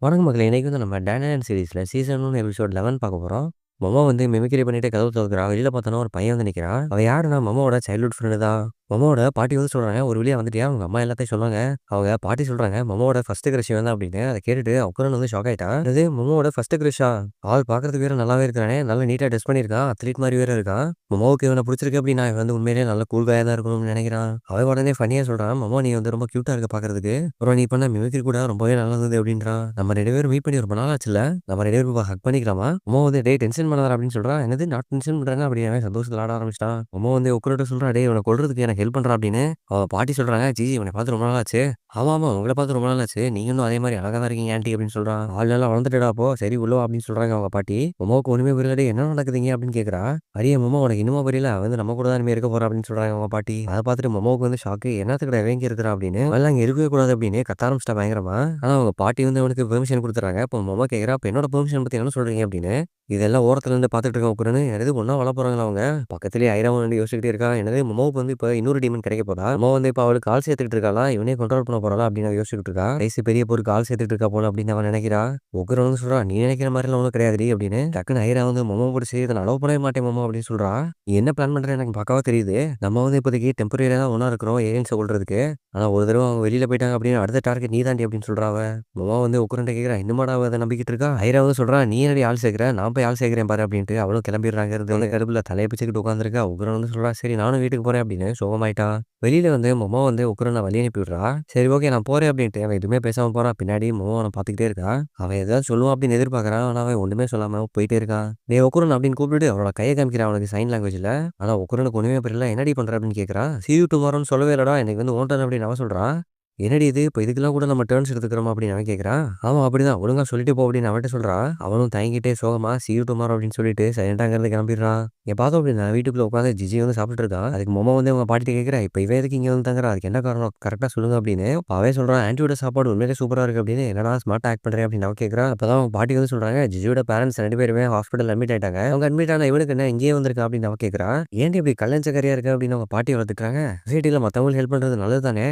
வணக்கம் மக்களே! இன்னைக்கு வந்து நம்ம டான் அண்ட் சீரிஸ்ல சீசன் 1 எபிசோட் 11 பார்க்க போறோம். மொமோ வந்து மிமிக்ரி பண்ணிட்டு கதவு தொறக்குறா. வெளியில பார்த்தோன்னா ஒரு பையன் வந்து நிக்கிறான். அவன் யாருன்னா மொமோவோட சைல்ட்ஹுட் ஃப்ரெண்டு தான். மொமோவோட பாட்டி வந்து சொல்றாங்க, "ஒரு வழியா வந்துட்டியா?" அவங்க அம்மா எல்லாத்தையும் சொல்றாங்க. அவங்க பாட்டி சொல்றாங்க, "மொமோவோட ஃபர்ஸ்ட் கிரஷ் இவன் தான்" அப்படின்னு. அத கேட்டுட்டு அக்குரன் வந்து ஷாக் ஆயிட்டான். "என்னது மொமோவோட ஃபர்ஸ்ட் கிரஷா? ஆள் பார்க்கறதுக்கு வேற நல்லாவே இருக்கிறானே! நல்லா நீட்டா ட்ரெஸ் பண்ணியிருக்கான். அத்லீட் மாரி வேற இருக்கான். மொமோவுக்கு இவன புடிச்சிருக்கு அப்படின்னா, இவன் வந்து உண்மையிலேயே நல்ல கூல் காயா தான் இருக்கணும்னு நெனைக்கிறான்." அவன் உடனே ஃபன்னியா சொல்றான், "மொமோ நீ வந்து ரொம்ப கியூட்டா இருக்க பார்க்கறதுக்கு. அப்புறம் நீ பண்ண மிமிக்ரி கூட ரொம்பவே நல்லா இருந்தது" அப்படின்றான். "நம்ம 2 பேரும் மீட் பண்ணி ரொம்ப நாள் ஆச்சுல்ல? நம்ம 2 பேரும் இப்ப ஹக் பண்ணிக்கலாமா?" மொமோ வந்து, "டேய் டென்ஷன் பண்ணாதடா" அப்படின்னு சொல்றான். "என்னது நான் டென்ஷன் பண்றேன்னா?" அப்படின்னு அவன் சந்தோஷத்துல ஆட ஆரம்பிச்சுட்டான். மொமோ வந்து உக்கிரட்ட சொல்றான், "டேய் இவன கொல்றதுக்கு எனக்கு ஹெல்ப் பண்றா" அப்படின்னு. அவ பாட்டி சொல்றாங்க, "ஜி இவன பார்த்து ரொம்ப நாள் ஆச்சு." "ஆமாமா உங்கள பார்த்து ரொம்ப நாள் ஆச்சு. நீங்க இன்னும் அதே மாரி அழகா தான் இருக்கீங்க ஆன்ட்டி" அப்படின்னு சொல்றான். "ஆள் நல்லா வளர்ந்துட்டடா அப்போ. சரி உள்ள வா" அப்படின்னு சொல்றாங்க அவங்க பாட்டி. மொமோவுக்கு ஒண்ணுமே புரியல. "டேய் என்ன நடக்குதுங்க?" அப்படின்னு கேட்கிறா. "அடியே மொமோ உனக்கு இன்னுமா புரியல? அவன் வந்து நம்ம கூட தான் இனிமே இருக்க போறான்" அப்படின்னு சொல்றாங்க அவங்க பாட்டி. அத பார்த்துட்டு மொமோவுக்கு வந்து ஷாக்கு. "என்னத்துக்குடா இவன் இங்க இருக்கிறான்?" அப்படின்னு. "அவன்லாம் இங்க இருக்கவே கூடாது" அப்படின்னு கத்த ஆரம்பிச்சுட்டா பயங்கரமா. ஆனா அவங்க பாட்டி வந்து அவனுக்கு பெர்மிஷன் குடுத்துறாங்க. அப்போ மொமோ கேட்கிறா, "அப்ப என்னோட பெர்மிஷன் பத்தி என்ன சொல்றீங்க?" அப்படின்னு. இதெல்லாம் ஓரத்துல இருந்து பார்த்துட்டு இருக்க உட்கார்ன்னு, என்னது ஒண்ணா வாழ போறாங்களா அவங்க? பக்கத்திலேயே ஐராவும் வந்து யோசிச்சுக்கிட்டே இருக்கா. என்னது மொமோவுக்கு வந்து இப்ப இன்னொரு டீமன் கிடைக்க போதா? மொமோ வந்து இப்ப அவளுக்கு ஆள் சேர்த்துக்கிட்டு இருக்காளா? இவனே கண்ட்ரோல் பண்ண போறாளா? அப்படின்னு அவ யோசிச்சுக்கிட்டு இருக்கா. வயசு பெரிய பொறுக்கு ஆள் சேர்த்துட்டு இருக்கா போல அப்படின்னு அவ நினைக்கிறா. உக்கிரன் வந்து சொல்றா, "நீ நினைக்கிற மாதிரிலாம் ஒண்ணும் கிடையாதுடி" அப்படின்னு. டக்குன்னு ஐரா வந்து மொமோ புடிச்சு, "இத நான் லவ் பண்ணவே மாட்டேன் மொமோ" அப்படின்னு சொல்றா. "நீ என்ன பிளான் பண்றன்னு எனக்கு பக்காவா தெரியுது. நம்ம வந்து இப்போதைக்கு டெம்பரரியா தான் ஒண்ணா இருக்கிறோம் ஏலியன்ஸ கொல்றதுக்கு. ஆனா ஒரு தடவ அவங்க வெளியில போயிட்டாங்க அப்படின்னா அடுத்த டார்கெட் நீ தான்டி" அப்படின்னு சொல்றா அவ. மொமோ வந்து உக்கிரன்ட்ட கேட்கிறா, "இன்னுமாடா அவ அத நம்பிக்கிட்டு இருக்கா?" ஐரா வந்து சொல்றா, "நீ என்னடி ஆள் சேர்க்கிற? நான் போய் ஆள் சேர்க்கிறேன் பாரு" அப்படின்ட்டு அவளும் கிளம்பிடுறாங்க. இருந்து வந்து கடுப்புல தலைய பிச்சுக்கிட்டு உட்காந்துருக்கா. உக்கிரன் வந்து சொல்றா, "சரி நானும் வீட்டுக்கு போறேன்" அப்படின்னு சோகமாயிட்டா. வெளியில வந்து மொமோ வந்து உக்கிரன வழி அனுப்பி விடுறா. சரி ஓகே நான் போறேன் அப்படின்ட்டு அவன் எதுவுமே பேசாம போறான். பின்னாடி மொமோ அவன பார்த்துக்கிட்டே இருக்கா. அவன் ஏதாவது சொல்லுவான் அப்படின்னு எதிர்பார்க்கறான். ஆனா அவன் ஒண்ணுமே சொல்லாம போயிட்டே இருக்கான். "டேய் உக்கிரன்" அப்படின்னு கூப்பிட்டுட்டு அவனோட கைய காமிக்கிறான் அவனுக்கு சைன் லாங்குவேஜ்ல. ஆனா உக்கிரனுக்கு ஒண்ணுமே புரியல. "என்னடி பண்ற?" அப்படின்னு கேட்கறான். "சீ யூ டுமாரோன்னு சொல்லவே இல்லடா. இன்னைக்கு வந்து உன் டர்ன்" அப்படின்னு அவன் சொல்றான். "என்னடி இது? இப்ப இதுக்கெல்லாம் கூட நம்ம டர்ன்ஸ் எடுத்துக்கிறோமா?" அப்படின்னு அவன் கேட்கறான். "ஆமா அப்படிதான். ஒழுங்கா சொல்லிட்டு போ" அப்படின்னு அவன்ட்ட சொல்றான். அவனும் தயங்கிட்டே சோகமா "சீ யூ டுமாரோ" அப்படின்னு சொல்லிட்டு சைலண்டா அங்கிருந்து கிளம்பிடுறான். இங்க பார்த்தோம் அப்படின்னா வீட்டுக்குள்ள உட்காந்து ஜிஜி வந்து சாப்பிட்டுட்டு இருக்கான். அதுக்கு மொமோ வந்து அவங்க பாட்டிட்ட கேட்கிறா, "இப்ப இவன் எதுக்கு இங்க வந்து தங்குறா? அதுக்கு என்ன காரணம்? கரெக்ட்டா சொல்லுங்க" அப்படின்னு. அவன் சொல்றான், "ஆன்ட்டியோட சாப்பாடு உண்மையிலேயே சூப்பரா இருக்கு" அப்படின்னு. "என்னடா ஸ்மார்ட்டா ஆக்ட் பண்றியா?" அப்படின்னு அவ கேட்கிறா. அப்பதான் அவங்க பாட்டி வந்து சொல்றாங்க, "ஜிஜியோட பேரண்ட்ஸ் 2 பேருமே ஹாஸ்பிட்டல்ல அட்மிட் ஆயிட்டாங்க. அவங்க அட்மிட் ஆன இவனுக்கு என்ன இங்கேயே வந்திருக்கான்?" அப்படின்னு அவ கேட்கிறா. "ஏன்டி இப்படி கல்லஞ்சக்கரியா இருக்க?" அப்படின்னு அவங்க பாட்டி அவள திட்டுறாங்க. "சொசைட்டில மத்தவங்களுக்கு ஹெல்ப் பண்றது நல்லது தானே?"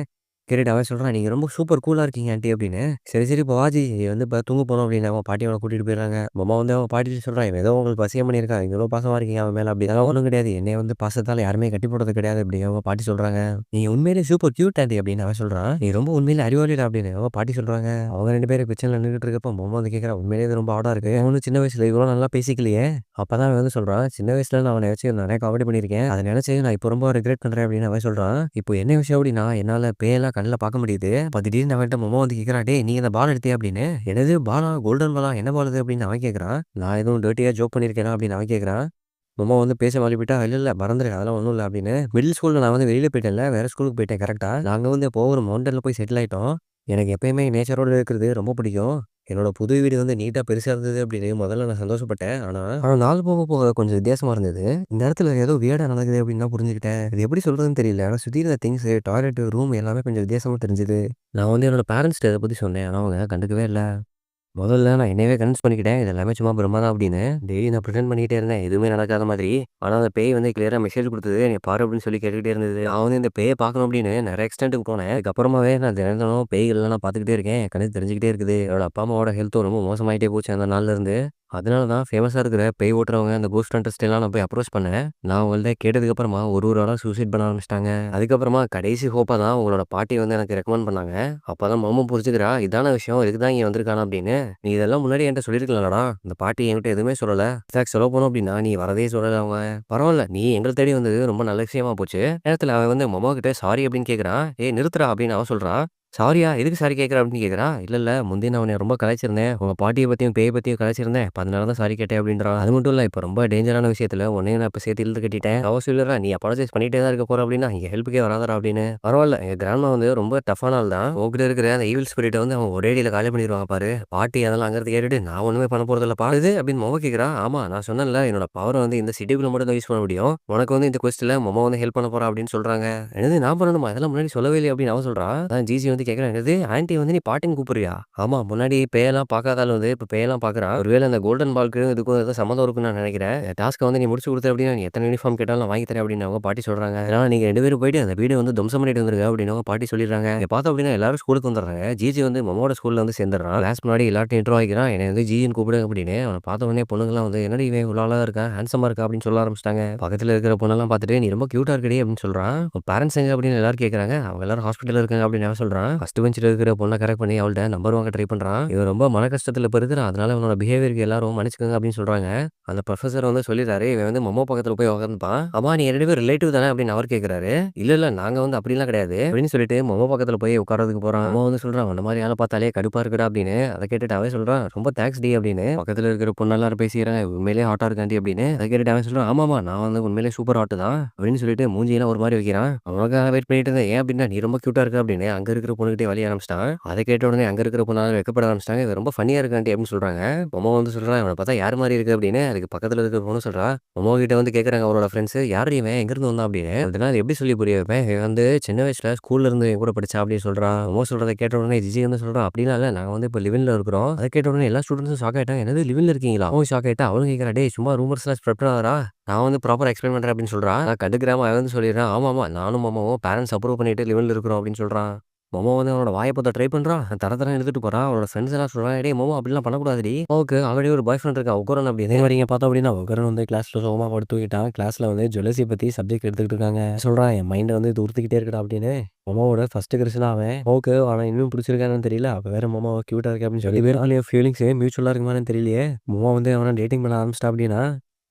கேட்டுட்டு அவன் சொல்றான், "நீங்க ரொம்ப சூப்பர் கூலா இருக்கீங்க ஆன்ட்டி" அப்படின்னு. "சரி, சரி இப்போ வா ஜி வந்து இப்ப தூங்க போறோம்" அப்படின்னு அவங்க பாட்டி அவன கூட்டிட்டு போயிடுறாங்க. மொமோ வந்து அவங்க பாட்டிட்ட சொல்றான், "இவன் ஏதோ உங்களுக்கு வசியம் பண்ணியிருக்கான். இவ்வளோ பாசமா இருக்கீங்க அவன் மேல" அப்படி. "அதெல்லாம் ஒண்ணும் கிடையாது. என்னைய வந்து பாசத்தால யாருமே கட்டி போட்டது கிடையாது" அப்படி அவங்க பாட்டி சொல்றாங்க. "நீங்க உண்மையிலேயே சூப்பர் கியூட் ஆன்ட்டி" அப்படின்னு அவன் சொல்றான். "நீ ரொம்ப உண்மையிலேயே அறிவாளிடா" அப்படின்னு அவங்க பாட்டி சொல்றாங்க. அவங்க 2 பேரும் கிச்சன்ல நின்னுட்டு இருக்கப்போ மொமோ வந்து கேட்கறான், "உண்மையிலேயே இது ரொம்ப ஆடா இருக்கு. அவனும் சின்ன வயசுல இவ்வளோ நல்லா பேசிக்கலையே." அப்பதான் அவன் வந்து சொல்றான், "சின்ன வயசுல நான் அவன வச்சு நிறைய காமெடி பண்ணியிருக்கேன். அத நினைச்சு நான் இப்போ ரொம்ப ரிக்ரெட் பண்றேன்" அப்படின்னு அவன் சொல்றான். இப்போ என்ன விஷயம் அப்படின்னா, என்னால பேயெல்லாம் கண்ணுல பார்க்க முடியுது. அப்ப திடீர்னு அவன்ட்ட மொமோ வந்து கேட்கறான், "டேய் நீ அந்த பால் எடுத்தியா?" அப்படின்னு. "என்னது பாலா? கோல்டன் பாலா? என்ன பால் அது?" அப்படின்னு அவன் கேட்கறான். "நான் எதுவும் டர்ட்டியா ஜோக் பண்ணியிருக்கேனா?" அப்படின்னு அவன் கேட்கறான். மொமோ வந்து பேச மழுப்பிட்டா, "இல்ல, இல்ல மறந்துரு. அதெல்லாம் ஒண்ணும் இல்ல" அப்படின்னு. "மிடில் ஸ்கூல்ல நான் வந்து வெளியில போயிட்டேன்ல, வேற ஸ்கூலுக்கு போயிட்டேன் கரெக்ட்டா. நாங்க வந்து இப்போ ஒரு மவுண்டன்ல போய் செட்டில் ஆயிட்டோம். எனக்கு எப்பயுமே நேச்சரோட இருக்கிறது ரொம்ப பிடிக்கும். என்னோட புது வீடு வந்து நீட்டா பெருசா இருந்தது" அப்படின்னு முதல்ல நான் சந்தோஷப்பட்டேன். ஆனா நாள் போக போக கொஞ்சம் வித்தியாசமா இருந்தது. இந்த இடத்துல ஏதோ வியர்டா நடக்குது அப்படின்னு தான் புரிஞ்சுக்கிட்டேன். இது எப்படி சொல்றதுன்னு தெரியல. ஆனா சுத்தி இருந்த திங்ஸ், டாய்லெட், ரூம் எல்லாமே கொஞ்சம் வித்தியாசமா தெரிஞ்சது. நான் வந்து என்னோட பேரண்ட்ஸ்ட்ட இத பத்தி சொன்னேன். ஆனா அவங்க கண்டுக்கவே இல்ல. முதல்ல நான் என்னையவே கன்வின்ஸ் பண்ணிக்கிட்டேன். இது எல்லாமே சும்மா பிரம்மா தான் அப்படின்னு. டெய்லி நான் பிரிட்டண்ட் பண்ணிக்கிட்டே இருந்தேன். எதுவுமே நடக்காத மாதிரி. ஆனா அந்த பேய் வந்து கிளியரா மெசேஜ் குடுத்தது. "என்னைய பாரு" அப்படின்னு சொல்லி கேட்டுக்கிட்டே இருந்தது. நான் வந்து இந்த பேய பார்க்கணும் அப்படின்னு நெறைய எக்ஸ்டென்ட்க்கு போனேன். அதுக்கப்புறமாவே நான் தினம் தினம் பேய்கள்லாம் நான் பார்த்துக்கிட்டே இருக்கேன். என் கண்ணுக்கு தெரிஞ்சுக்கிட்டே இருக்குது. என்னோட அப்பா, அம்மாவோட ஹெல்த்தும் ரொம்ப மோசமாயிட்டே போச்சு அந்த நாள்ல இருந்து. அதனால தான் ஃபேமஸா இருக்கிற பேய் ஓட்டுறவங்க, அந்த கோஸ்ட் ஹண்டர்ஸ்ட்ட எல்லாம் நான் போய் அப்ரோச் பண்ணேன். நான் அவங்கள்ட்ட கேட்டதுக்கு அப்புறமா ஒரு ஆளா சூசைட் பண்ண ஆரம்பிச்சுட்டாங்க. அதுக்கப்புறமா கடைசி ஹோப்பா தான் உங்களோட பாட்டி வந்து எனக்கு ரெக்கமெண்ட் பண்ணாங்க. அப்பதான் மர்மம் புரிஞ்சுக்கிறா, இதான விஷயம் இதுக்கு தான் இங்க வந்திருக்கானா அப்படின்னு. "நீ இதெல்லாம் முன்னாடியே என்ட்ட சொல்லியிருக்கலாம்லடா. இந்த பாட்டி என்கிட்ட எதுவுமே சொல்லல. இன்ஃபாக்ட் சொல்லப்போனோம் அப்படின்னா, நீ வரதே சொல்லல அவங்க. பரவால்ல நீ எங்கள தேடி வந்தது ரொம்ப நல்ல விஷயமா போச்சு." நேரத்துல அவன் வந்து மொமோ கிட்ட சாரி அப்படின்னு கேட்கறான். "ஏய் நிறுத்துடா" அப்படின்னு அவன் சொல்றான். "சாரியா? எதுக்கு சாரி கேட்குற?" அப்படின்னு கேட்குறான். "இல்ல, இல்ல முந்தி நான் உன்னைய ரொம்ப கலாய்ச்சிருந்தேன். உங்க பாட்டிய பத்தியும், பேய பத்தியும் கலாய்ச்சிருந்தேன். அப்ப அதனால தான் சாரி கேட்டேன்" அப்படின்றான். அது மட்டும் இல்ல, இப்ப ரொம்ப டேஞ்சரான விஷயத்துல உன்னையும் நான் இப்ப சேர்த்து இழுத்து கட்டிட்டேன். அவ சொல்லிடுறா, "நீ அப்பாலஜைஸ் பண்ணிட்டே தான் இருக்க போற அப்படின்னா, இங்க ஹெல்ப்புக்கே வராதடா" அப்படின்னு. பரவால்ல எங்க கிராண்ட்மா வந்து ரொம்ப டஃப்பான ஆள் தான். உன்கிட்ட இருக்கிற அந்த ஈவில் ஸ்பிரிட்ட வந்து அவங்க ஒரே அடியில காலி பண்ணிருவாங்க பாரு. பாட்டி அதெல்லாம் அங்கருந்து கேட்டுட்டு, "நான் ஒண்ணுமே பண்ண போறதில்லப்பா." "இது?" அப்படின்னு மொமோ கேட்குறா. "ஆமா நான் சொன்னேன்ல, என்னோட பவர வந்து இந்த சிட்டிக்குள்ள மட்டும் தான் யூஸ் பண்ண முடியும். உனக்கு வந்து இந்த குவெஸ்ட்ல மொமோ வந்து ஹெல்ப் பண்ண போறா" அப்படின்னு சொல்றாங்க. "என்னது நான் பண்ணணுமா? இதெல்லாம் முன்னாடி சொல்லவே இல்லையே" அப்படின்னு அவ சொல்றா. அதான் ஜிஜி வந்து வந்து கேட்குறான், "என்னது ஆன்டி வந்து நீ பாட்டின்னு கூப்பிடுறியா?" ஆமா, முன்னாடி பேயெல்லாம் பார்க்காத ஆள் வந்து இப்ப பேயெல்லாம் பார்க்குறான். ஒருவேள அந்த கோல்டன் பால்க்கும் இதுக்கும் ஏதோ சம்மந்தம் இருக்குன்னு நான் நினைக்கிறேன். டாஸ்க்க வந்து நீ முடிச்சு குடுத்த அப்படின்னா, நீ எத்தன யூனிஃபார்ம் கேட்டாலும் நான் வாங்கி தரேன் அப்படின்னு அவங்க பாட்டி சொல்றாங்க. அதனால நீங்க 2 பேரும் போயிட்டு அந்த வீட வந்து துவம்சம் பண்ணிட்டு வந்துருங்க அப்படின்னு அவங்க பாட்டி சொல்லிடுறாங்க. இங்க பார்த்தோம் அப்படின்னா எல்லாரும் ஸ்கூலுக்கு வந்துடுறாங்க. ஜிஜி வந்து மொமோட ஸ்கூல்ல வந்து சேர்ந்துடுறான். கிளாஸ் முன்னாடி எல்லார்ட்டயும் இன்ட்ரோ ஆகிக்கிறான். என்னைய வந்து ஜிஜின்னு கூப்பிடு அப்படின்னு. அவன பார்த்த உடனே பொண்ணுங்கலாம் வந்து, "என்னடி இவன் இவ்வளோ அழகா இருக்கான், ஹேண்ட்ஸமா இருக்கா" அப்படின்னு சொல்ல ஆரம்பிச்சுட்டாங்க. பக்கத்துல இருக்கிற பொண்ணெல்லாம் பார்த்துட்டு, "நீ ரொம்ப கியூட்டா இருக்கடி" அப்படின்னு சொல்றான். உன் பேரண்ட்ஸ் எங்க அப்படின்னு எல்லாரும் கேட்குறாங்க. அவங்க எல்லாரும் ஹாஸ்பிட்டல்ல இருக்காங்க அப்படின்னு அவன் சொல்றான். ஃபர்ஸ்ட் பெஞ்ச்ல இருக்கிற பொண்ண கரெக்ட் பண்ணி அவள்ட்ட நம்பர் வாங்க ட்ரை பண்றான். இவன் ரொம்ப மன கஷ்டத்துல இப்ப இருக்கிறான். அதனால இவனோட பிஹேவியருக்கு எல்லாரும் மன்னிச்சுக்கோங்க அப்படின்னு சொல்றாங்க. அந்த புரொஃபசர் வந்து சொல்லிடுறாரு, இவன் வந்து மொமோ பக்கத்துல போய் உட்கார்ந்துப்பான். "அம்மா நீ 2 பேரும் ரிலேட்டிவ் தானே?" அப்படின்னு அவர் கேட்குறாரு. "இல்ல, இல்ல நாங்க வந்து அப்படிலாம் கிடையாது" அப்படின்னு சொல்லிட்டு மொமோ பக்கத்துல போய் உட்கார்றதுக்கு போறான். மொமோ வந்து சொல்றான், "உன்ன மாரி ஆள பார்த்தாலே கடுப்பா இருக்குடா" அப்படின்னு. அத கேட்டுட்டு அவன் சொல்றான், "ரொம்ப தேங்க்ஸ் டி" அப்படின்னு. பக்கத்துல இருக்கிற பொண்ணெல்லாம் பேசிக்கிறாங்க, "உண்மையிலேயே ஹாட்டா இருக்கான்டி" அப்படின்னு. அத கேட்டுட்டு அவன் சொல்றான், "ஆமாமா நான் வந்து உண்மையிலேயே சூப்பர் ஹாட் தான்" அப்படின்னு சொல்லிட்டு மூஞ்சியெல்லாம் ஒரு மாரி வைக்கிறான். அவனுக்காக வெயிட் பண்ணிட்டு இருந்தேன். "ஏன்?" அப்படின்னா, "நீ ரொம்ப கியூட்டா இருக்க" அப்படின்னு அங்க இருக்கிற பொண்ணுகிட்டயே வலிய ஆரம்பிச்சுட்டான். அத கேட்ட உடனே அங்க இருக்கிற பொண்ணாலும் வெட்கப்பட ஆரம்பிச்சுட்டாங்க. "இவன் ரொம்ப ஃபன்னியா இருக்கான்டி" அப்படின்னு சொல்றாங்க. மொமோ வந்து சொல்றான், "இவன பார்த்தா யார் மாரி இருக்கு" அப்படின்னு. அதுக்கு பக்கத்துல இருக்கிற பொண்ணு சொல்றா. மொமோ கிட்ட வந்து கேட்குறாங்க அவரோட ஃப்ரெண்ட்ஸ், "யார்ரி இவன்? எங்கேருந்து வந்தான்?" அப்படின்னு. அதனால அது எப்படி சொல்லி புரிய வைப்பேன்? "இவன் வந்து சின்ன வயசுல ஸ்கூல்ல இருந்து என் கூட படிச்சான்" அப்படின்னு சொல்றான். மொமோ சொல்றத கேட்ட உடனே ஜிஜி வந்து சொல்றான், "அப்படிலாம் இல்ல. நாங்க வந்து இப்ப லிவ்இன்ல இருக்கிறோம்." அத கேட்ட உடனே எல்லா ஸ்டூடண்ட்ஸும் ஷாக் ஆயிட்டாங்க. "என்னது லிவ்இன்ல இருக்கீங்களா?" அவன் ஷாக் ஆயிட்டா. அவளும் கேட்கிறா, "டேய் சும்மா ரூமர்ஸ்லாம் ஸ்ப்ரெட் பண்ணாதடா. நான் வந்து ப்ராப்பரா எக்ஸ்பிளைன் பண்றேன்" அப்படின்னு சொல்றான். ஆனா கண்டுக்கிறாம அவன் வந்து சொல்லிடுறான், "ஆமாமா நானும் மொமோவும் பேரண்ட்ஸ் அப்ரூவ் பண்ணிட்டு லிவ்இன்ல இருக்கிறோம்" அப்படின்னு சொல்றான். மொமோ வந்து அவனோட வாய பொத்த ட்ரை பண்றான். தர தரன்னு இழுத்துட்டு போறான். அவனோட ஃப்ரெண்ட்ஸ் எல்லாம் சொல்றாங்க, "டேய் மொமோ அப்படிலாம் பண்ணக்கூடாதுடி. மொமோவுக்கு ஆல்ரெடி ஒரு பாய் ஃப்ரெண்ட் இருக்கான் உக்கரன்" அப்படி. இதே மாரி இங்க பார்த்தோம் அப்படின்னா, உக்கரன் வந்து கிளாஸ்ல சோகமா படுத்து தூங்கிட்டான். கிளாஸ்ல வந்து ஜுவல்லர்ஸி பத்தி சப்ஜெக்ட் எடுத்துக்கிட்டு இருக்காங்க. சொல்றான், "என் மைண்ட வந்து இது உறுத்திக்கிட்டே இருக்குடா" அப்படின்னு. மொமோவோட ஃபர்ஸ்ட் கிரஷ் தான் அவன். மொமோவுக்கு அவன இன்னும் பிடிச்சிருக்கான்னு தெரியல. அவ வேற மொமோவ கியூட்டா இருக்கா அப்படின்னு சொல்லி 2 பேரும் ஃபீலிங்ஸ் மியூச்சுவலா இருக்குமான்னு தெரியலையே. மொமோ வந்து அவன டேட்டிங் பண்ண ஆரம்பிச்சிட்டா அப்படின்னா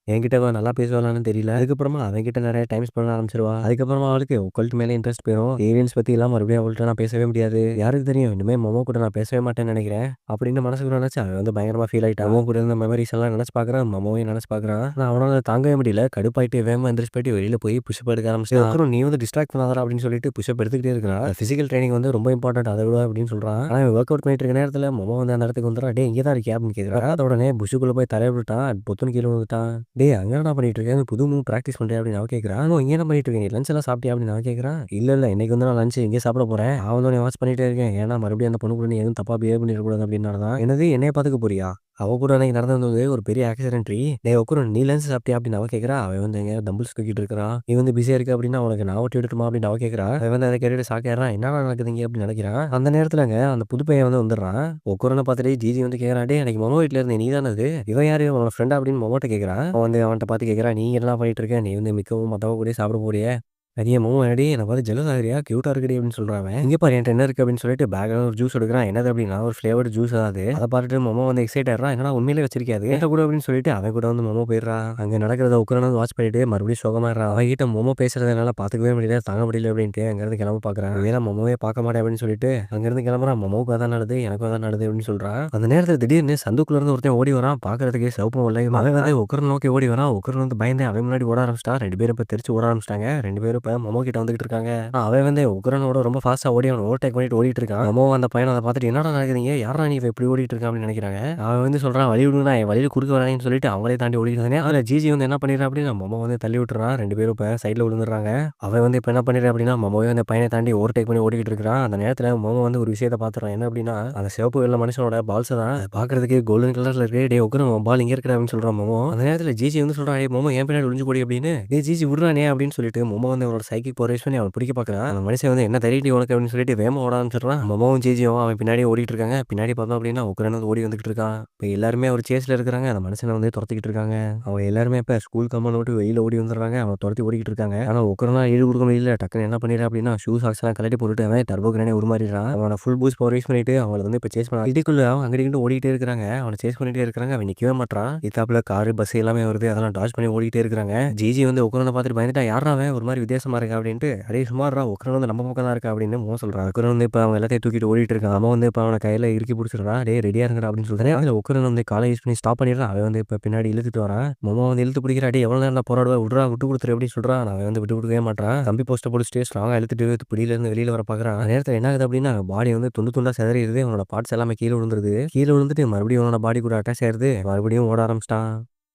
என்கிட்ட அவ நல்லா பேசுவாளான்னு தெரியல. அதுக்கப்புறமா அவன்கிட்ட நெறைய டைம் ஸ்பெண்ட் பண்ண ஆரம்பிச்சுருவா. அதுக்கப்புறமா அவளுக்கு ஒக்கல்ட் மேல இன்ட்ரெஸ்ட் போயிரும். ஏலியன்ஸ் பத்திலாம் மறுபடியும் அவள்ட்ட நான் பேசவே முடியாது. யாருக்கு தெரியும் இனிமே மொமோ கூட நான் பேசவே மாட்டேன்னு நெனைக்கிறேன். அப்படின்னு மனசுக்குள்ள நெனச்சு அவன் வந்து பயங்கரமா ஃபீல் ஆயிட்டான். மொமோ கூட இருந்த மெமரீஸ் எல்லாம் நெனச்சு பார்க்குறான். மொமோவையும் நெனச்சு பார்க்குறான். ஆனா அவனால தாங்கவே முடியல. கடுப்பாயிட்டு வேகமா எந்திரிச்சு போயிட்டு வெளியில போய் புஷ் அப் எடுக்க ஆரம்பிச்சுட்டான். அப்புறம் "நீ வந்து டிஸ்ட்ராக்ட் பண்ணாதடா" அப்படின்னு சொல்லிட்டு புஷ் அப் எடுத்துக்கிட்டே இருக்கிறான். பிசிக்கல் ட்ரெய்னிங் வந்து ரொம்ப இம்பார்ட்டன்ட் அத விட அப்படின்னு சொல்றான். ஆனா இவன் வொர்க் அவுட் பண்ணிட்டு இருக்க நேரத்துல மொமோ வந்து அந்த இடத்துக்கு வந்துடுறா. "டேய் இங்க தான் இருக்கியா?" அப்படின்னு கேட்குறா. அத உடனே புஷ்ஷுக்குள்ள போய் தலைய விட்டுட்டான். பொத்துன்னு கீழ விழுந்துட்டான். "டேய் அங்க என்னடா பண்ணிட்டு இருக்க? புது மூவ் பிராக்டிஸ் பண்றியா?" அப்படின்னு அவ கேட்கிறா. "இங்க என்ன பண்ணிட்டு இருக்க? நீ லஞ்ச் எல்லாம் சாப்பிட்டியா?" அப்படின்னு அவன் கேட்கிறான். "இல்ல, இல்ல இன்னைக்கு வந்து நான் லஞ்ச் இங்கேயே சாப்பிட போறேன். நான் வந்து உன்னைய வாட்ச் பண்ணிட்டே இருக்கேன். ஏன்னா மறுபடியும் அந்த பொண்ணு கூட நீ எதுவும் தப்பா பிஹேவ் பண்ணிறக்கூடாது" அப்படின்னால தான். "என்னது என்னைய பாத்துக்க போறியா?" அவ கூட அன்னைக்கு நடந்தது வந்து ஒரு பெரிய ஆக்சிடென்ட்ரி. "டேய் உட்காரு நீ லஞ்ச் சாப்பிட்டியா?" அப்படின்னு அவ கேட்கிறா. அவன் வந்து எங்கேயோ தம்பிள்ஸ் தூக்கிட்டு இருக்கிறான். "நீ வந்து பிஸியா இருக்க அப்படின்னா உனக்கு நான் ஊட்டி விடட்டுமா?" அப்படின்னு அவ கேட்கிறா. அவன் வந்து அத கேட்டுட்டு ஷாக் ஆயிடுறான். என்னடா நடக்குது இங்க அப்படின்னு நினைக்கிறான். அந்த நேரத்துலங்க அந்த புது பையன் வந்து வந்துடுறான். உட்காருன்னு பார்த்துட்டு ஜிஜி வந்து கேட்கறான். "டேய் அன்னைக்கு மொமோ வீட்ல இருந்தே நீ தானே அது? இவன் யாரு? உன்னோட ஃப்ரெண்டா?" அப்படின்னு மொமோட்ட கேட்கறான். அவன் வந்து அவன்ட்ட பார்த்து கேட்கறான். "நீ என்னடா பண்ணிட்டு இருக்க? நீ வந்து மிக்கவும் மத்தவங்க கூடயும் சாப்பிட போறியே. அடியே மொமோ என்னடி என்ன பார்த்து ஜெலஸ் ஆகுறியா? கியூட்டா இருக்குடி" அப்படின்னு சொல்றான் அவன். "இங்க பாரு என்ட்ட என்ன இருக்கு" அப்படின்னு சொல்லிட்டு பேக்ல ஒரு ஜூஸ் எடுக்குறான். என்னது அப்படின்னா ஒரு ஃப்ளேவர்டு ஜூஸ் தான் அது. அத பார்த்துட்டு மொமோ வந்து எக்ஸைட் ஆயிடுறான். "என்னடா உண்மையிலேயே வச்சிருக்கியா அது? என்ட்ட குடு" அப்படின்னு சொல்லிட்டு அவன் கூட வந்து மொமோ போயிடுறான். அங்க நடக்கிறத உட்கார்ந்து வந்து வாட்ச் பண்ணிட்டு மறுபடியும் சோகமாயிடுறான். அவன்கிட்ட மொமோ பேசுறத என்னால பார்த்துக்கவே முடியல, தாங்க முடியல அப்படின்ட்டு அங்கிருந்து கிளம்ப பார்க்குறான். ஒருவேளை மொமோவே பார்க்க மாட்டேன் அப்படின்னு சொல்லிட்டு அங்கிருந்து கிளம்புறான். மொமோவுக்கு அதான் நடக்குது, எனக்கும் அதான் நடக்குது அப்படின்னு சொல்றான். அந்த நேரத்துல திடீர்னு சந்துக்குள்ள இருந்து ஒருத்தன் ஓடி வரான். பார்க்கறதுக்கு சிவப்பும் வெள்ளையும். அவன் வந்து உக்கரன் நோக்கி ஓடி வரான். உக்கரன் வந்து பயந்து அவன் முன்னாடி ஓட ஆரம்பிச்சுட்டான். 2 பேரும் இப்ப தெரிச்சு ஓட ஆரம்பிச்சுட்டாங்க. 2 பேரும் இப்ப மொமோ கிட்ட வந்துகிட்டு இருக்காங்க. அவன் வந்து உக்ரனோட ரொம்ப ஃபாஸ்ட்டா ஓடி அவன ஓவர்டேக் பண்ணிட்டு ஓடிட்டு இருக்கான். மொமோவும் அந்த பையனும் அத பார்த்துட்டு என்னடா நடக்குதுங்க? யார்றா நீ இவன் இப்படி ஓடிட்டு இருக்கான் அப்படின்னு நினைக்கிறாங்க. அவன் வந்து சொல்றான் வழி விடுங்கடா என் வழியில குறுக்க வராங்கன்னு சொல்லிட்டு அவங்களே தாண்டி ஓடிட்டு இருந்தானே. அதுல ஜிஜி வந்து என்ன பண்ணிடுறான் அப்படின்னா மொமோ வந்து தள்ளி விட்டுறான். 2 பேரும் இப்ப சைடுல விழுந்துடுறாங்க. அவன் வந்து இப்ப என்ன பண்ணிடுறான் அப்படின்னா மொமோவே அந்த பையனை தாண்டி ஓவர்டேக் பண்ணி ஓடிக்கிட்டு இருக்கிறான். அந்த நேரத்துல மொமோ வந்து ஒரு விஷயத்த பார்த்துறான். என்ன அப்படின்னா அந்த சிவப்பு வெள்ள மனுஷனோட பால்ஸ் தான் பார்க்கறதுக்கு கோல்டன் கலர்ல இருக்கு. டேய் உக்ரன் உன் பால் இங்க இருக்குடா அப்படின்னு சொல்றான் மொமோ. அந்த நேரத்துல ஜிஜி வந்து சொல்றான் டேய் மொமோ என் பின்னாடி ஒளிஞ்சு போடி அப்படின்னு. டேய் ஜிஜி விடுறானே அப்படின்னு சொல்லிட்டு மொமோ வந்து அவனோட சைக்கிக் பவர் யூஸ் பண்ணி அவன் பிடிக்க பார்க்குறான். அந்த மனுஷன் வந்து என்ன தைரியம்டி உனக்கு அப்படின்னு சொல்லிட்டு வேகமா ஓட ஆரம்பிச்சிடுறான். மொமோவும் ஜிஜியும் அவன் பின்னாடி ஓடிட்டு இருக்காங்க. பின்னாடி பார்த்தோம் அப்படின்னா உக்ரன் வந்து ஓடி வந்துகிட்டு இருக்கான். இப்ப எல்லாருமே ஒரு சேஸ்ல இருக்கிறாங்க. அந்த மனுஷனை வந்து துரத்திக்கிட்டு இருக்காங்க. அவன் எல்லாருமே இப்ப ஸ்கூல் கம்பௌண்ட் விட்டு வெளியில ஓடி வந்துடுறாங்க. அவன் துரத்தி ஓடிக்கிட்டு இருக்காங்க. ஆனா உக்ரனா ஈடு கொடுக்க முடியல. டக்குன்னு என்ன பண்ணிடுறான் அப்படின்னா ஷூ சாக்ஸ் எல்லாம் கழட்டி போட்டுட்டு அவன் டர்போ கிரேனே உருமாறிடுறான். அவன ஃபுல் பூஸ்ட் பவர் யூஸ் பண்ணிட்டு அவங்கள வந்து இப்ப சேஸ் பண்ண இதுக்குள்ள அவன் அங்கிட்டு இங்கிட்டு ஓடிட்டே இருக்காங்க. அவனை சேஸ் பண்ணிட்டே இருக்காங்க. அவன் நிக்கவே மாட்டான். இத்தாப்புல காரு பஸ் எல்லாமே வருது. அதெல்லாம் டாஷ் பண்ணி ஓடிட்டே இருக்காங்க. ஜிஜி வந்து உக்ரனை பார்த்துட்டு பயந்துட்டா யாரா அவன் ஒரு மாதிரி வித்தியாசமா இருக்கா அப்படின்ட்டு அடே சுமாரா உக்ரன் வந்து நம்ம பக்கம் தான் இருக்கா அப்படின்னு மோ சொல்றான். உக்ரன் வந்து இப்ப அவன் எல்லாத்தையும் தூக்கிட்டு ஓடிட்டு இருக்கான். அவன் வந்து இப்ப அவன கையில இறுக்கி பிடிச்சிடுறான். டேய் ரெடியா இருங்கடா அப்படின்னு சொல்றேன். அதுல உக்ரன் வந்து காலை யூஸ் பண்ணி ஸ்டாப் பண்ணிடுறான். அவன் வந்து இப்ப பின்னாடி இழுத்துட்டு வரான். மொமோ வந்து இழுத்து பிடிக்கிறா. டேய் எவ்வளவு நேரம் போராடுவா விட்றா விட்டு கொடுத்துரு அப்படின்னு சொல்றான். அவன் வந்து விட்டு கொடுக்கவே மாட்டான். கம்பி போஸ்ட்டை பிடிச்சிட்டு ஸ்ட்ராங்கா இழுத்துட்டு பிடியில இருந்து வெளியில வர பாக்குறான். அந்த நேரத்துல என்ன ஆகுது அப்படின்னா பாடி வந்து துண்டு துண்டா சிதறிடுது. அவனோட பார்ட்ஸ் எல்லாமே கீழே விழுந்துருது. கீழே விழுந்துட்டு மறுபடியும் அவனோட பாடி கூட அட்டாச் ஆயிருது. மறுபடியும் ஓட ஆரம்பிச்சிட்டான்.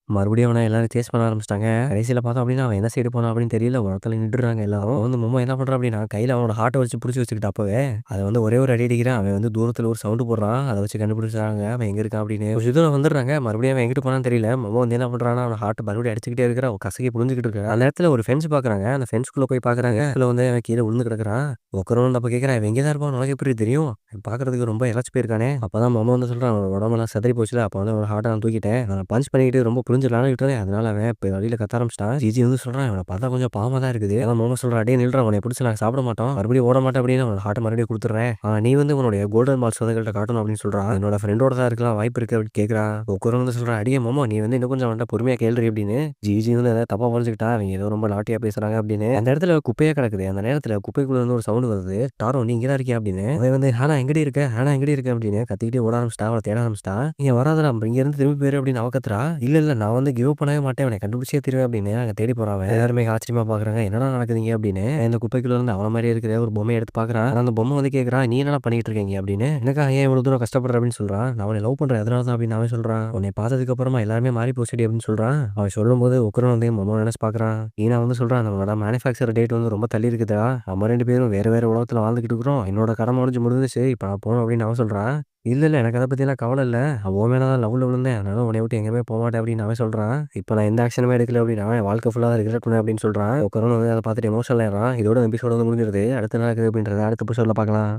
மறுபடியும் அவன எல்லாரும் சேஸ் பண்ண ஆரம்பிச்சுட்டாங்க. கடைசியில பார்த்தோம் அப்படின்னா, அவன் என்ன சைடு போனான் அப்படின்னு தெரியல. ஒரு இடத்துல நின்னுடுறாங்க எல்லாரும். வந்து மொமோ என்ன பண்றான் அப்படின்னா, கையில அவனோட ஹார்ட்ட வச்சு புடிச்சு வச்சுக்கிட்டு அப்பவே, அத வந்து ஒரே ஒரு அடி அடிக்கிறான். அவன் வந்து தூரத்துல ஒரு சவுண்ட் போடுறான். அத வச்சு கண்டுபிடிச்சுட்டாங்க அவன் எங்க இருக்கான் அப்படின்னு. ஒரு தூரம் வந்துடுறாங்க. மறுபடியும் அவன் எங்கிட்டு போனான்னு தெரியல. மொமோ வந்து என்ன பண்றான்னா, அவன ஹார்ட்ட மறுபடியும் அடிச்சுக்கிட்டே இருக்கிறான். அவன் கசக்கி புழிஞ்சுகிட்டு இருக்கான். அந்த இடத்துல ஒரு ஃபென்ஸ் பார்க்குறாங்க. அந்த ஃபென்ஸ்க்குள்ள போய் பார்க்குறாங்க. அதுல வந்து அவன் கீழ விழுந்து கிடக்குறான். உட்காரவும் அப்ப கேட்குறான், "இவன் இங்க தான் இருப்பான். உனக்கு எப்படி தெரியும்? பார்க்கறதுக்கு ரொம்ப இளைச்சு போயிருக்கானே." அப்பதான் மொமோ வந்து சொல்றான், "அவனோட உடம்பெல்லாம் சிதறி போச்சுல. அப்ப வந்து அவனோட ஹார்ட்ட நான் தூக்கிட்டேன். நான் பஞ்ச் பண்ணிக்கிட்டு ரொம்ப புரிஞ்சுலான்னு விட்டேன். அதனால அவன் இப்ப வெளியில கத்த ஆரம்பிச்சுட்டான்." ஜிஜி வந்து சொல்றான், "இவன பார்த்தா கொஞ்சம் பாவமா தான் இருக்குது." அதான் மொமோ சொல்றான், "டேய் நில்றா. உன்னைய புடிச்சு நாங்க சாப்பிட மாட்டோம். மறுபடியும் ஓட மாட்டேன் அப்படின்னு அவனோட ஹார்ட்ட மறுபடியும் குடுத்துடுறேன். நீ வந்து உன்னுடைய கோல்டன் பால்ஸ் வந்து எங்கள்ட்ட காட்டணும்." அப்படின்னு சொல்றான். "என்னோட ஃப்ரெண்டோட தான் இருக்கலாம். வாய்ப்பு இருக்கு." அப்படின்னு கேட்குறான். ஒக்கரும் வந்து சொல்றான், "அடியே மொமோ நீ வந்து இன்னும் கொஞ்சம் அவன்ட்ட பொறுமையா கேளுடி." அப்படின்னு. ஜிஜி வந்து ஏதாவது தப்பா புரிஞ்சுக்கிட்டான். அவங்க ஏதோ ரொம்ப நாட்டியா பேசுறாங்க அப்படின்னு. அந்த இடத்துல குப்பையா கிடக்குது. அந்த நேரத்துல குப்பைக்குள்ள இருந்து ஒரு சவுண்ட் வருது. "டாரோ நீ இங்க தான் இருக்கியா?" அப்படின்னு. அவன் வந்து, "ஹானா எங்கடி இருக்க? ஹானா எங்கடி இருக்க?" அப்படின்னு கத்திக்கிட்டே ஓட ஆரம்பிச்சுட்டான். அவள தேட ஆரம்பிச்சுட்டான். "நீங்க வராதடா இங்க இருந்து திரும்பி போயிரு." அப்படின்னு அவ கத்துறா. "இல்ல, இல்ல நான் வந்து கிவ் அப் பண்ணவே மாட்டேன். அவன கண்டுபிடிச்சே தீருவேன்." அப்படின்னு அங்க தேடி போறான் அவன். எல்லாருமே ஆச்சரியமா பார்க்குறாங்க. "என்னடா நடக்குது இங்க?" அப்படின்னு. இந்த குப்பைக்குள்ள இருந்து அவன மாரியே இருக்கிற ஒரு பொம்மைய எடுத்து பார்க்குறான். ஆனா அந்த பொம்மை வந்து கேட்குறான், "நீ என்னடா பண்ணிட்டு இருக்க இங்க?" அப்படின்னு. "எனக்கா ஏன் இவ்வளவு தூரம் கஷ்டப்படுற?" அப்படின்னு சொல்றான். "நான் அவன லவ் பண்றேன். அதனால தான்." அப்படின்னு அவன் சொல்றான். "உன்னை பார்த்ததுக்கு அப்புறமா எல்லாருமே மாறி போச்சுடி." அப்படின்னு சொல்றான். அவன் சொல்லும்போது உக்குரன் வந்து மொமோ நினைச்சு பார்க்குறான். ஈனா வந்து சொல்றான், "நம்மளோட மேனுஃபேக்சர் டேட் வந்து ரொம்ப தள்ளி இருக்குதா. நம்ம 2 பேரும் வேற வேற உலகத்துல வாழ்ந்துகிட்டு இருக்கிறோம். என்னோட கடமை முடிஞ்சுச்சு. இப்ப நான் போணும்." அப்படின்னு அவன் சொல்றான். "இல்ல, இல்ல எனக்கு அத பத்திலாம் கவல இல்ல. உன் மேல தான் லவ்ல விழுந்தேன். அதனால உன்னைய விட்டு எங்கேயுமே போமாட்டேன்." அப்படின்னு அவன் சொல்றான். "இப்ப நான் எந்த ஆக்ஷனுமே எடுக்கல." அப்படின்னு அவன் வாழ்க்கை ஃபுல்லா ரிக்ரெட் பண்ணேன் அப்படின்னு சொல்றான். உக்குரன் வந்து அத பார்த்துட்டு எமோஷனல் ஆயிடுறான். இதோட எபிசோட் வந்து முடிஞ்சிருது. அடுத்து என்ன நடக்குது அப்படின்றத அடுத்த எபிசோட்ல பார்க்கலாம்.